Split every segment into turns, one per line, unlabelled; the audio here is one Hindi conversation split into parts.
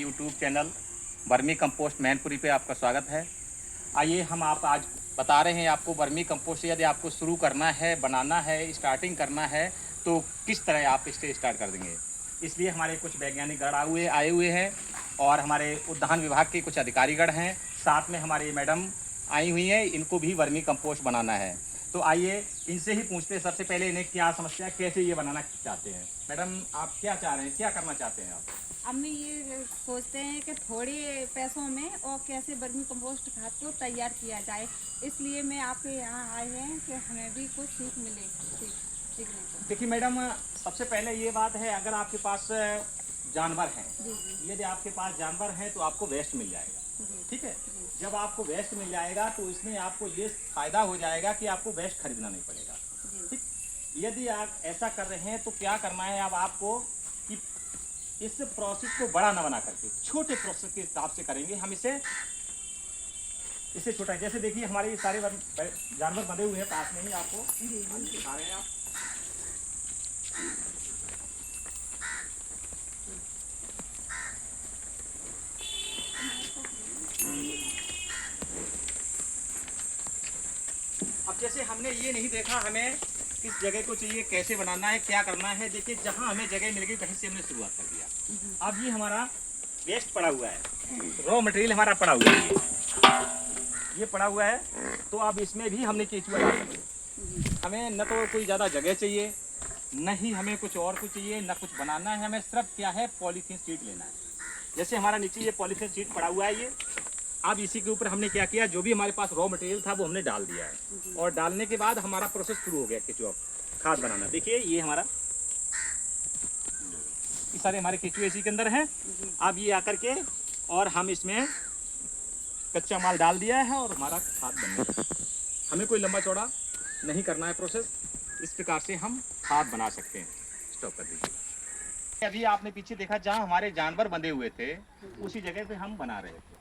YouTube channel vermi compost Mainpuri पे आपका स्वागत है। आइए हम आप आज बता रहे हैं आपको वर्मी कंपोस्ट यदि आपको शुरू करना है, बनाना है, स्टार्टिंग करना है तो किस तरह आप इससे स्टार्ट कर देंगे। इसलिए हमारे कुछ वैज्ञानिक गण आए हुए हैं और हमारे उद्यान विभाग के कुछ अधिकारीगण हैं, साथ में हमारी मैडम आई हुई हैं, इनको भी वर्मी कंपोस्ट बनाना है। तो आइए इनसे ही पूछते हैं सबसे पहले इन्हें क्या समस्या, कैसे ये बनाना चाहते हैं। मैडम आप क्या चाह रहे हैं, क्या करना चाहते हैं आप?
हम ये सोचते हैं कि थोड़े पैसों में और कैसे वर्मी कंपोस्ट खाद को तैयार किया जाए, इसलिए मैं आपके यहाँ आए हैं कि हमें भी कुछ सीख मिले सीखने को।
देखिए मैडम, सबसे पहले ये बात है, अगर आपके पास जानवर हैं, यदि आपके पास जानवर हैं तो आपको वेस्ट मिल जाएगा, ठीक है। जब आपको वेस्ट मिल जाएगा तो इसमें आपको ये फायदा हो जाएगा कि आपको वेस्ट खरीदना नहीं पड़ेगा, ठीक। यदि आप ऐसा कर रहे हैं तो क्या करना है अब आपको कि इस प्रोसेस को बड़ा ना बना करके छोटे प्रोसेस के हिसाब से करेंगे हम इसे छोटा। जैसे देखिए हमारे ये सारे जानवर बंधे हुए हैं पास में ही, आपको दिखा रहे हैं आप। अब जैसे हमने ये नहीं देखा हमें किस जगह को चाहिए, कैसे बनाना है, क्या करना है। देखिए जहाँ हमें जगह मिल गई वहीं से हमने शुरुआत कर दिया। अब ये हमारा वेस्ट पड़ा हुआ है, रॉ मटेरियल हमारा पड़ा हुआ है, ये पड़ा हुआ है। तो अब इसमें भी हमने केचुआ डाल दिया। हमें न तो कोई ज़्यादा जगह चाहिए, न ही हमें कुछ और कुछ चाहिए, न कुछ बनाना है। हमें सिर्फ क्या है, पॉलीथीन शीट लेना है। जैसे हमारा नीचे ये पॉलीथीन शीट पड़ा हुआ है, ये अब इसी के ऊपर हमने क्या किया, जो भी हमारे पास रॉ मटेरियल था वो हमने डाल दिया है। और डालने के बाद हमारा प्रोसेस शुरू हो गया केचुआ खाद बनाना। देखिए ये हमारा ये सारे हमारे केचुए इसी के अंदर हैं। अब ये आकर के और हम इसमें कच्चा माल डाल दिया है और हमारा खाद बन गया। हमें कोई लंबा चौड़ा नहीं करना है प्रोसेस, इस प्रकार से हम खाद बना सकते हैं। स्टॉप कर दीजिए। अभी आपने पीछे देखा जहाँ हमारे जानवर बंधे हुए थे उसी जगह पे हम बना रहे थे।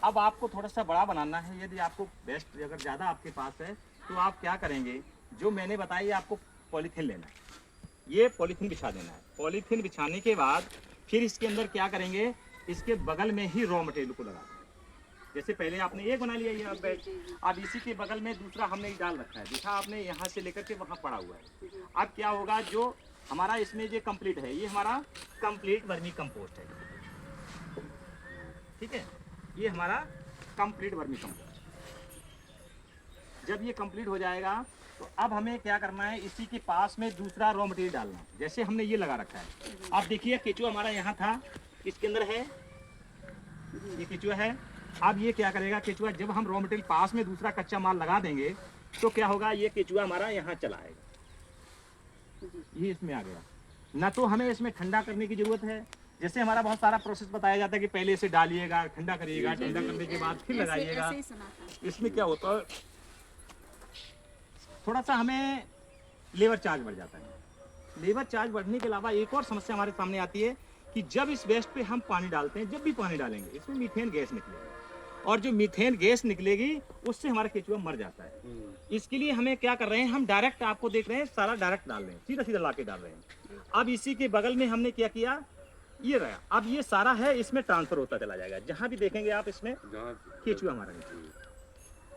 अब आपको थोड़ा सा बड़ा बनाना है। यदि आपको बेस्ट अगर ज़्यादा आपके पास है तो आप क्या करेंगे, जो मैंने बताया आपको पॉलीथीन लेना है, ये पॉलीथीन बिछा देना है। पॉलीथीन बिछाने के बाद फिर इसके अंदर क्या करेंगे, इसके बगल में ही रॉ मटेरियल को लगा देंगे। जैसे पहले आपने एक बना लिया ये आप बेड, अब इसी के बगल में दूसरा हमने डाल रखा है, देखा आपने, यहाँ से लेकर के वहाँ पड़ा हुआ है। अब क्या होगा, जो हमारा इसमें जो कंप्लीट है, ये हमारा कंप्लीट वर्मी कंपोस्ट है, ठीक है। ये हमारा कंप्लीट वर्मी कंपोस्ट। जब ये कंप्लीट हो जाएगा तो अब हमें क्या करना है, इसी के पास में दूसरा रॉ मटेरियल डालना है। जैसे हमने ये लगा रखा है, आप देखिए केचुआ हमारा यहाँ था, इसके अंदर है, ये केचुआ है। अब ये क्या करेगा केचुआ, जब हम रॉ मटेरियल पास में दूसरा कच्चा माल लगा देंगे तो क्या होगा, ये केचुआ हमारा यहाँ चला आएगा, ये इसमें आ गया। ना तो हमें इसमें ठंडा करने की जरूरत है। जैसे हमारा बहुत सारा प्रोसेस बताया जाता है कि पहले इसे डालिएगा, ठंडा करिएगा, ठंडा करने के बाद फिर लगाइएगा। इसमें क्या होता है, थोड़ा सा हमें लेबर चार्ज बढ़ जाता है। लेबर चार्ज बढ़ने के अलावा एक और समस्या हमारे सामने आती है कि जब इस वेस्ट पे हम पानी डालते हैं, जब भी पानी डालेंगे इसमें मीथेन गैस निकलेगी, और जो मीथेन गैस निकलेगी उससे हमारा केचुआ मर जाता है। इसके लिए हमें क्या कर रहे हैं, हम डायरेक्ट, आपको देख रहे हैं, सारा डायरेक्ट डाल रहे हैं, सीधा सीधा ला के डाल रहे हैं। अब इसी के बगल में हमने क्या किया, ये रहा, अब ये सारा है, इसमें ट्रांसफर होता चला जाएगा। जहाँ भी देखेंगे आप इसमें केचुआ हमारा,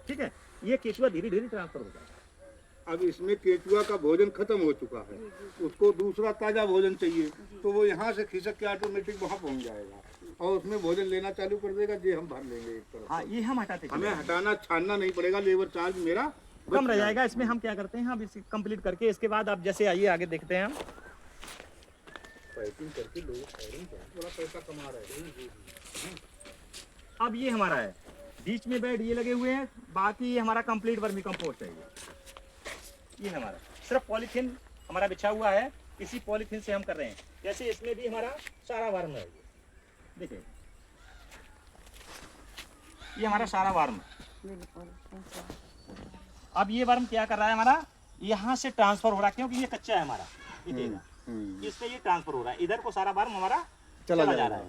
ठीक है, ये केचुआ धीरे धीरे ट्रांसफर हो जाएगा।
अब इसमें केचुआ का भोजन खत्म हो चुका है, उसको दूसरा ताजा भोजन चाहिए, तो वो यहाँ से खिसक के ऑटोमेटिक वहाँ पहुँच जाएगा और उसमें भोजन लेना चालू कर देगा। ये हम भर लेंगे एक तरफ।
हाँ, ये हम हटाते,
हमें हटाना छानना नहीं पड़ेगा, लेबर चार्ज मेरा
कम रह जाएगा। इसमें हम क्या करते हैं, अब इसे कंप्लीट करके इसके बाद आप जैसे आइए आगे देखते हैं हम
पैकिंग करके लोग थोड़ा पैसा कमा रहे हैं।
अब ये हमारा है, बीच में बेड ये लगे हुए हैं, बाकी ये हमारा कंप्लीट वर्मी कंपोस्ट है। ये हमारा सिर्फ पॉलीथीन हमारा बिछा हुआ है, इसी पॉलीथीन से हम कर रहे हैं। जैसे इसमें भी हमारा सारा वार्म है, देखिए ये हमारा सारा वार्म। अब ये वर्म क्या कर रहा है, हमारा यहाँ से ट्रांसफर हो रहा है, क्योंकि ये कच्चा है हमारा, इसमें ये ट्रांसफर हो रहा है, इधर को सारा वर्म हमारा चला जा रहा है।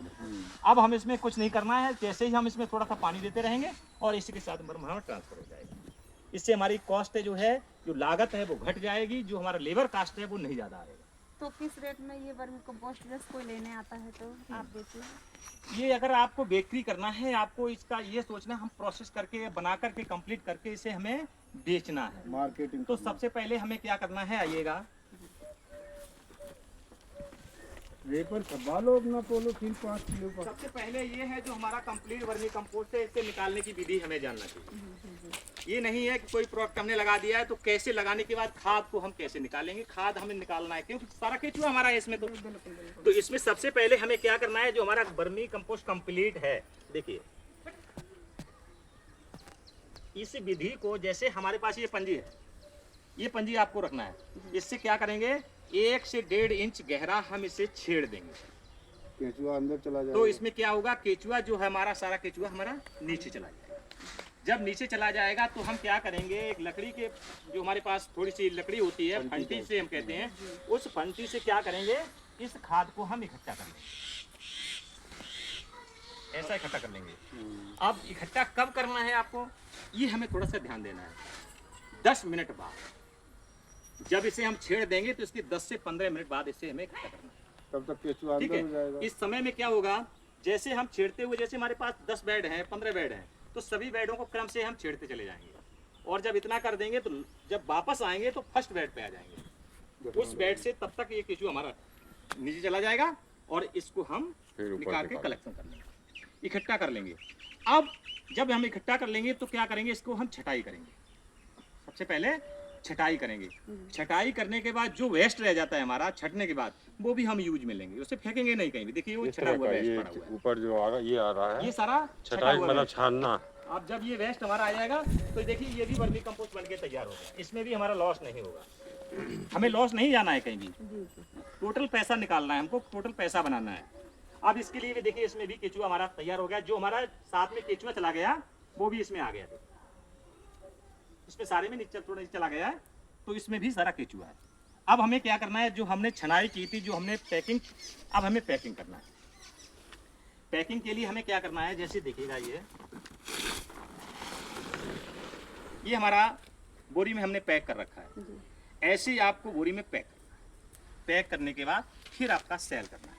अब हम इसमें कुछ नहीं करना है, जैसे ही हम इसमें थोड़ा सा पानी देते रहेंगे और इसी के साथ वर्म हमारा ट्रांसफर हो जाएगा। इससे हमारी कॉस्ट जो है, जो लागत है वो घट जाएगी, जो हमारा लेबर कास्ट है वो नहीं ज़्यादा आएगा।
तो किस रेट में ये वर्मी कंपोस्ट जैसे कोई लेने आता है तो आप देते हैं?
ये अगर आपको बेकरी करना है, आपको इसका ये सोचना है हम प्रोसेस करके बना करके कंप्लीट करके इसे हमें बेचना है,
मार्केटिंग
तो सबसे पहले हमें क्या करना है, आइएगा
रेपर छपा लो अपना पॉलीथीन 5 किलो का।
सबसे पहले ये है जो हमारा कंप्लीट वर्मी कंपोस्ट है, इससे निकालने की विधि हमें जानना चाहिए। ये नहीं है कि कोई प्रोडक्ट हमने लगा दिया है तो कैसे लगाने के बाद खाद को हम कैसे निकालेंगे, खाद हमें निकालना है क्योंकि सारा केचुआ हमारा है इसमें। तो इसमें सबसे पहले हमें क्या करना है, जो हमारा वर्मी कंपोस्ट कंप्लीट है, देखिए इस विधि को, जैसे हमारे पास ये पंजी है, ये पंजी आपको रखना है, इससे क्या करेंगे 1 से 1.5 इंच गहरा हम इसे छेड़ देंगे,
केचुआ अंदर चला जाएगा।
तो इसमें क्या होगा, केचुआ जो है हमारा सारा केचुआ हमारा नीचे चला जाएगा। जब नीचे चला जाएगा तो हम क्या करेंगे, एक लकड़ी के जो हमारे पास थोड़ी सी लकड़ी होती है, फंटी से हम कहते हैं, उस फंटी से क्या करेंगे, इस खाद को हम इकट्ठा कर लेंगे, ऐसा इकट्ठा कर लेंगे। अब इकट्ठा कब करना है आपको, ये हमें थोड़ा सा ध्यान देना है। 10 मिनट बाद जब इसे हम छेड़ देंगे तो इसके 10 से 15 मिनट बाद इसे हमें इकट्ठा करना है।
तब तक केचुआ
ठीक
अंदर हो जाएगा।
है, इस समय में क्या होगा, जैसे हम छेड़ते हुए, जैसे हमारे पास 10 बेड हैं, 15 बेड हैं, तो सभी बेडों को क्रम से हम छेड़ते चले जाएंगे, और जब इतना कर देंगे तो जब वापस आएंगे तो फर्स्ट बेड पे आ जाएंगे। उस बेड से तब तक ये केचुआ हमारा नीचे चला जाएगा और इसको हम निकाल के कलेक्शन कर लेंगे, इकट्ठा कर लेंगे। अब जब हम इकट्ठा कर लेंगे तो क्या करेंगे, इसको हम छटाई करेंगे। सबसे पहले छटाई करेंगे, छटाई करने के बाद जो वेस्ट रह जाता है हमारा छटने के बाद, वो भी हम यूज में लेंगे, उसे फेंकेंगे नहीं कहीं भी। देखिए वो छटा हुआ वेस्ट पड़ा हुआ है,
ऊपर जो आ रहा ये आ रहा है,
ये सारा
छटाई मतलब छानना।
अब जब ये वेस्ट हमारा आ जाएगा तो देखिए ये भी वर्मी कंपोस्ट बनके तैयार हो गया, इसमें भी हमारा लॉस नहीं होगा, हमें लॉस नहीं जाना है कहीं भी, टोटल पैसा निकालना है हमको, टोटल पैसा बनाना है। अब इसके लिए भी देखिए इसमें भी केचुआ हमारा तैयार हो गया, जो हमारा साथ में केचुआ चला गया वो भी इसमें आ गया, इसमें सारे में नीचे थोड़ा चला गया है, तो इसमें भी सारा केचुआ है। अब हमें क्या करना है, जो हमने छनाई की थी, जो हमने पैकिंग, अब हमें पैकिंग करना है। पैकिंग के लिए हमें क्या करना है, जैसे देखिएगा ये हमारा बोरी में हमने पैक कर रखा है, ऐसे ही आपको बोरी में पैक करने के बाद फिर आपका सेल करना है।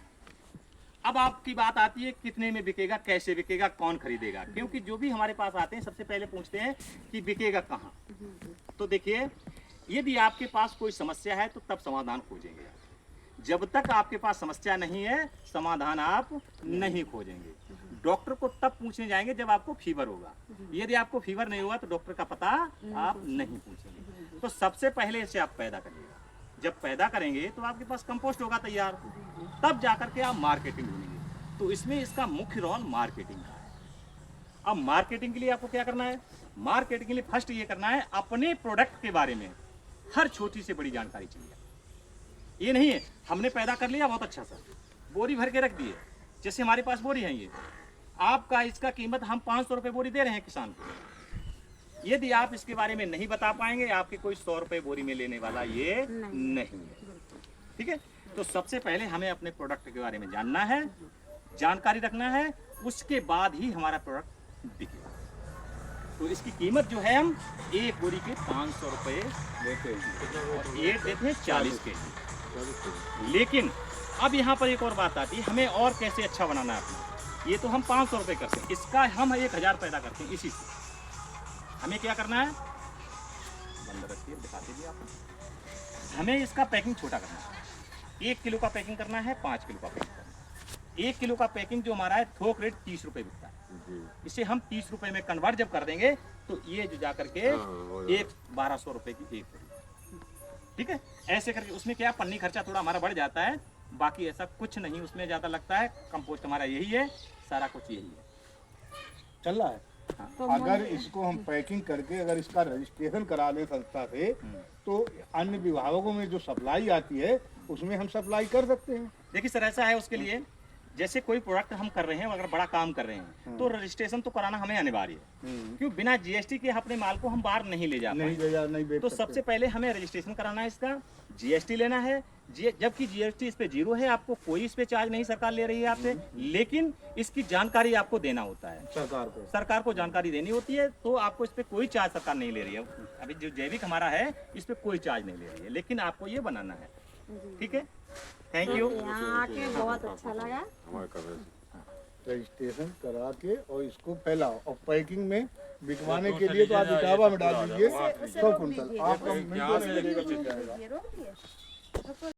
अब आपकी बात आती है कितने में बिकेगा, कैसे बिकेगा, कौन खरीदेगा, क्योंकि जो भी हमारे पास आते हैं सबसे पहले पूछते हैं कि बिकेगा कहाँ। तो देखिए यदि आपके पास कोई समस्या है तो तब समाधान खोजेंगे, जब तक आपके पास समस्या नहीं है समाधान आप नहीं खोजेंगे। डॉक्टर को तब पूछने जाएंगे जब आपको फीवर होगा, यदि आपको फीवर नहीं होगा तो डॉक्टर का पता आप नहीं पूछेंगे। तो सबसे पहले इसे आप पैदा करिएगा, जब पैदा करेंगे तो आपके पास कंपोस्ट होगा तैयार, तब जाकर के आप मार्केटिंग ढूंढेंगे। तो इसमें इसका मुख्य रोल मार्केटिंग का है। अब मार्केटिंग के लिए आपको क्या करना है, मार्केटिंग के लिए फर्स्ट ये करना है, अपने प्रोडक्ट के बारे में हर छोटी से बड़ी जानकारी चाहिए। ये नहीं है हमने पैदा कर लिया बहुत अच्छा सा, बोरी भर के रख दिए, जैसे हमारे पास बोरी है, ये आपका इसका कीमत हम 500 रुपये बोरी दे रहे हैं किसान को। यदि आप इसके बारे में नहीं बता पाएंगे, आपके कोई 100 रुपये बोरी में लेने वाला ये नहीं है। ठीक है, तो सबसे पहले हमें अपने प्रोडक्ट के बारे में जानना है, जानकारी रखना है, उसके बाद ही हमारा प्रोडक्ट बिकेगा। तो इसकी कीमत जो है हम एक बोरी के 500 रुपये
देते हैं,
ये देते हैं 40 के जी। लेकिन अब यहाँ पर एक और बात आती है, हमें और कैसे अच्छा बनाना है अपना। ये तो हम 500 रुपये करते हैं, इसका हम 1000 पैदा करते हैं। इसी से हमें क्या करना है, बंद रखिए दिखाते भी आप, हमें इसका पैकिंग छोटा करना है। 1 किलो का पैकिंग करना है, 5 किलो का पैकिंग करना है। 1 किलो का पैकिंग जो हमारा है थोक रेट 30 रुपये बिकता है, इसे हम 30 रुपये में कन्वर्ट जब कर देंगे तो ये जो जा करके 1200 रुपये की एक बोरी। ठीक है, ऐसे करके उसमें क्या पन्नी खर्चा थोड़ा हमारा बढ़ जाता है, बाकी ऐसा कुछ नहीं उसमें ज़्यादा लगता है। कंपोस्ट हमारा यही है, सारा कुछ यही है,
चल रहा है।
तो
अगर इसको हम पैकिंग करके अगर इसका रजिस्ट्रेशन करा लें संस्था से, तो अन्य विभागों में जो सप्लाई आती है उसमें हम सप्लाई कर सकते हैं।
देखिए सर ऐसा है, उसके लिए जैसे कोई प्रोडक्ट हम कर रहे हैं, अगर बड़ा काम कर रहे हैं तो रजिस्ट्रेशन तो कराना हमें अनिवार्य है, क्यों बिना जीएसटी के अपने माल को हम बाहर नहीं ले जा पाएंगे। तो सबसे पहले हमें रजिस्ट्रेशन कराना है, इसका जीएसटी लेना है। जबकि जीएसटी इस पे 0 है, आपको कोई इस पे चार्ज नहीं सरकार ले रही है आपसे, लेकिन इसकी जानकारी आपको देना होता है, सरकार को जानकारी देनी होती है। तो आपको इस पे कोई चार्ज सरकार नहीं ले रही है। अभी जो जैविक हमारा है इस पे कोई चार्ज नहीं ले रही है, लेकिन आपको ये बनाना है। ठीक है, थैंक यू।
यहाँ आके बहुत अच्छा लगा।
रजिस्ट्रेशन करा के और इसको फैलाओ और पैकिंग में बिकवाने के लिए तो आप इटावा में डाल दीजिए 100 कुंटल। आपका मिनटों में लगेगा, बिक जाएगा।
रोक दिए